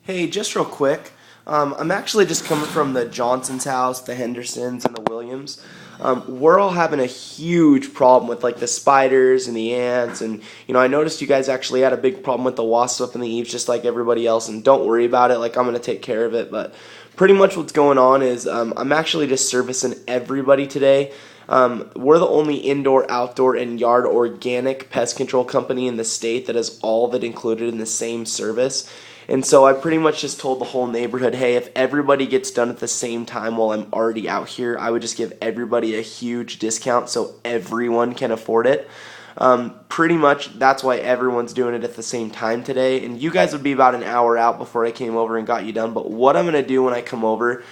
Hey, just real quick, I'm actually just coming from the Johnson's house, the Hendersons, and the Williams. We're all having a huge problem with like the spiders and the ants, and I noticed you guys actually had a big problem with the wasps up in the eaves, just like everybody else. And don't worry about it; like I'm gonna take care of it. But pretty much what's going on is I'm actually just servicing everybody today. We're the only indoor, outdoor, and yard organic pest control company in the state that has all of it included in the same service. And so I pretty much just told the whole neighborhood, hey, if everybody gets done at the same time while I'm already out here, I would just give everybody a huge discount so everyone can afford it. Pretty much that's why everyone's doing it at the same time today. And you guys would be about an hour out before I came over and got you done. But what I'm going to do when I come over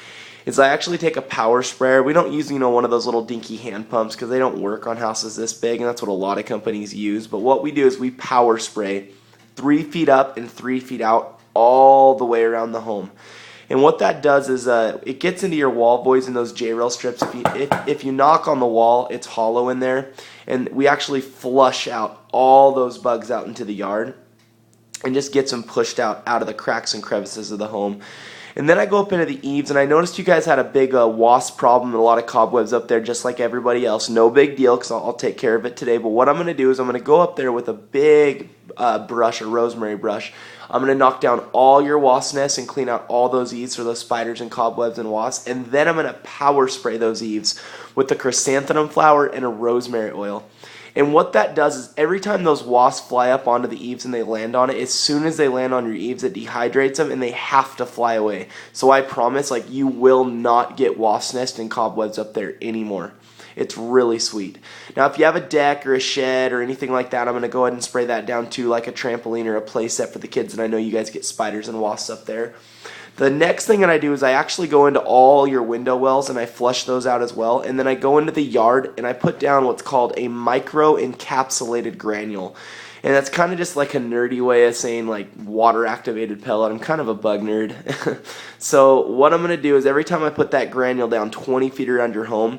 is I actually take a power sprayer. We don't use, one of those little dinky hand pumps because they don't work on houses this big, and that's what a lot of companies use. But what we do is we power spray 3 feet up and 3 feet out all the way around the home. And what that does is it gets into your wall boys and those J-rail strips. If you knock on the wall, it's hollow in there. And we actually flush out all those bugs out into the yard and just gets them pushed out of the cracks and crevices of the home. And then I go up into the eaves, and I noticed you guys had a big wasp problem and a lot of cobwebs up there just like everybody else. No big deal because I'll take care of it today. But what I'm going to do is I'm going to go up there with a big brush, a rosemary brush. I'm going to knock down all your wasp nests and clean out all those eaves for those spiders and cobwebs and wasps. And then I'm going to power spray those eaves with the chrysanthemum flower and a rosemary oil. And what that does is every time those wasps fly up onto the eaves and they land on it, as soon as they land on your eaves, it dehydrates them and they have to fly away. So I promise, you will not get wasp nest and cobwebs up there anymore. It's really sweet. Now, if you have a deck or a shed or anything like that, I'm going to go ahead and spray that down too, like a trampoline or a play set for the kids. And I know you guys get spiders and wasps up there. The next thing that I do is I actually go into all your window wells and I flush those out as well. And then I go into the yard and I put down what's called a micro encapsulated granule. And that's kind of just like a nerdy way of saying water activated pellet. I'm kind of a bug nerd. So what I'm going to do is every time I put that granule down 20 feet around your home,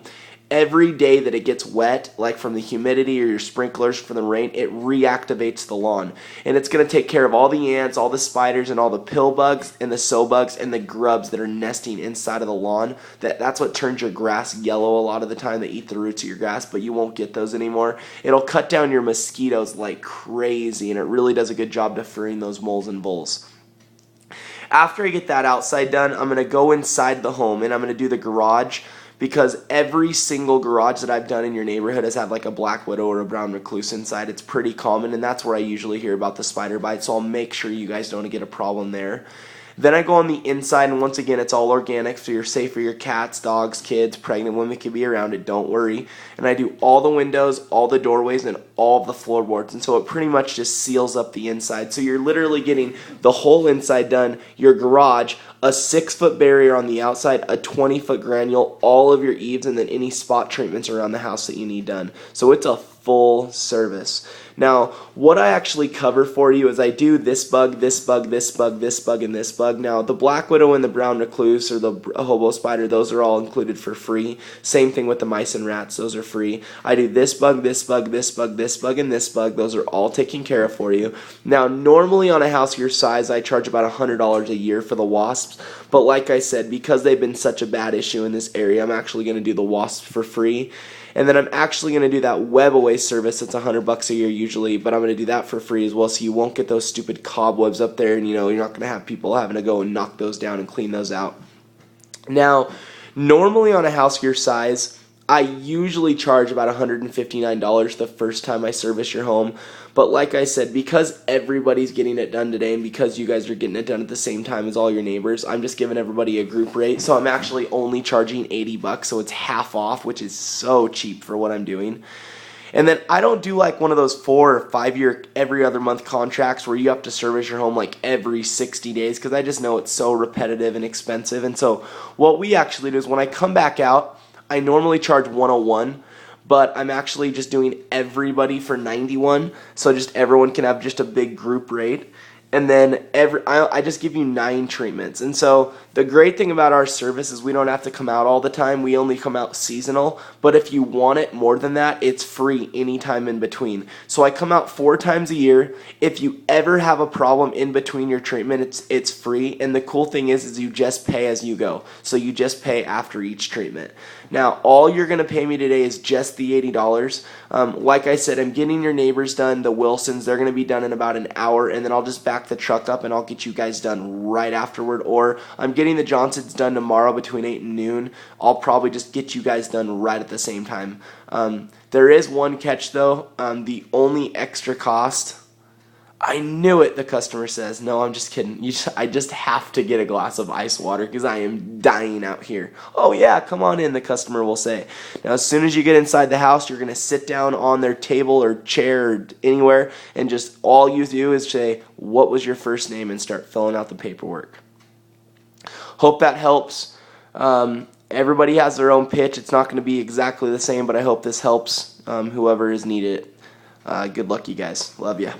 every day that it gets wet, like from the humidity or your sprinklers from the rain, it reactivates the lawn. And it's going to take care of all the ants, all the spiders, and all the pill bugs and the sow bugs and the grubs that are nesting inside of the lawn. That's what turns your grass yellow a lot of the time. They eat the roots of your grass, but you won't get those anymore. It'll cut down your mosquitoes like crazy, and it really does a good job deferring those moles and voles. After I get that outside done, I'm going to go inside the home, and I'm going to do the garage, because every single garage that I've done in your neighborhood has had a black widow or a brown recluse inside. It's pretty common, and that's where I usually hear about the spider bite, so I'll make sure you guys don't get a problem there. Then I go on the inside, and once again, it's all organic, so you're safe for your cats, dogs, kids, pregnant women can be around it, don't worry. And I do all the windows, all the doorways, and all the floorboards, and so it pretty much just seals up the inside. So you're literally getting the whole inside done, your garage, a 6-foot barrier on the outside, a 20-foot granule, all of your eaves, and then any spot treatments around the house that you need done. So it's a full service. Now, what I actually cover for you is I do this bug, this bug, this bug, this bug, and this bug. Now, the black widow and the brown recluse or the hobo spider, those are all included for free. Same thing with the mice and rats, those are free. I do this bug, this bug, this bug, this bug, and this bug. Those are all taken care of for you. Now, normally on a house your size, I charge about $100 a year for the wasps. But like I said, because they've been such a bad issue in this area, I'm actually going to do the wasps for free. And then I'm actually going to do that web away service. It's $100 a year usually, but I'm going to do that for free as well, so you won't get those stupid cobwebs up there, and you're not going to have people having to go and knock those down and clean those out. Now, normally on a house your size, I usually charge about $159 the first time I service your home. But like I said, because everybody's getting it done today and because you guys are getting it done at the same time as all your neighbors, I'm just giving everybody a group rate. So I'm actually only charging $80, so it's half off, which is so cheap for what I'm doing. And then I don't do one of those 4 or 5 year every other month contracts where you have to service your home every 60 days because I just know it's so repetitive and expensive. And so what we actually do is when I come back out, I normally charge 101, but I'm actually just doing everybody for 91, so just everyone can have just a big group rate. and then I just give you 9 treatments. And so the great thing about our service is we don't have to come out all the time. We only come out seasonal. But if you want it more than that, it's free anytime in between. So I come out 4 times a year. If you ever have a problem in between your treatment, it's free. And the cool thing is you just pay as you go. So you just pay after each treatment. Now, all you're going to pay me today is just the $80. Like I said, I'm getting your neighbors done, the Wilsons. They're going to be done in about an hour, and then I'll just back the truck up and I'll get you guys done right afterward. Or I'm getting the Johnsons done tomorrow between 8 and noon. I'll probably just get you guys done right at the same time. There is one catch, though. The only extra cost... I knew it, the customer says. No, I'm just kidding. I just have to get a glass of ice water because I am dying out here. Oh, yeah, come on in, the customer will say. Now, as soon as you get inside the house, you're going to sit down on their table or chair or anywhere, and just all you do is say, what was your first name, and start filling out the paperwork. Hope that helps. Everybody has their own pitch. It's not going to be exactly the same, but I hope this helps whoever is needed. Good luck, you guys. Love ya.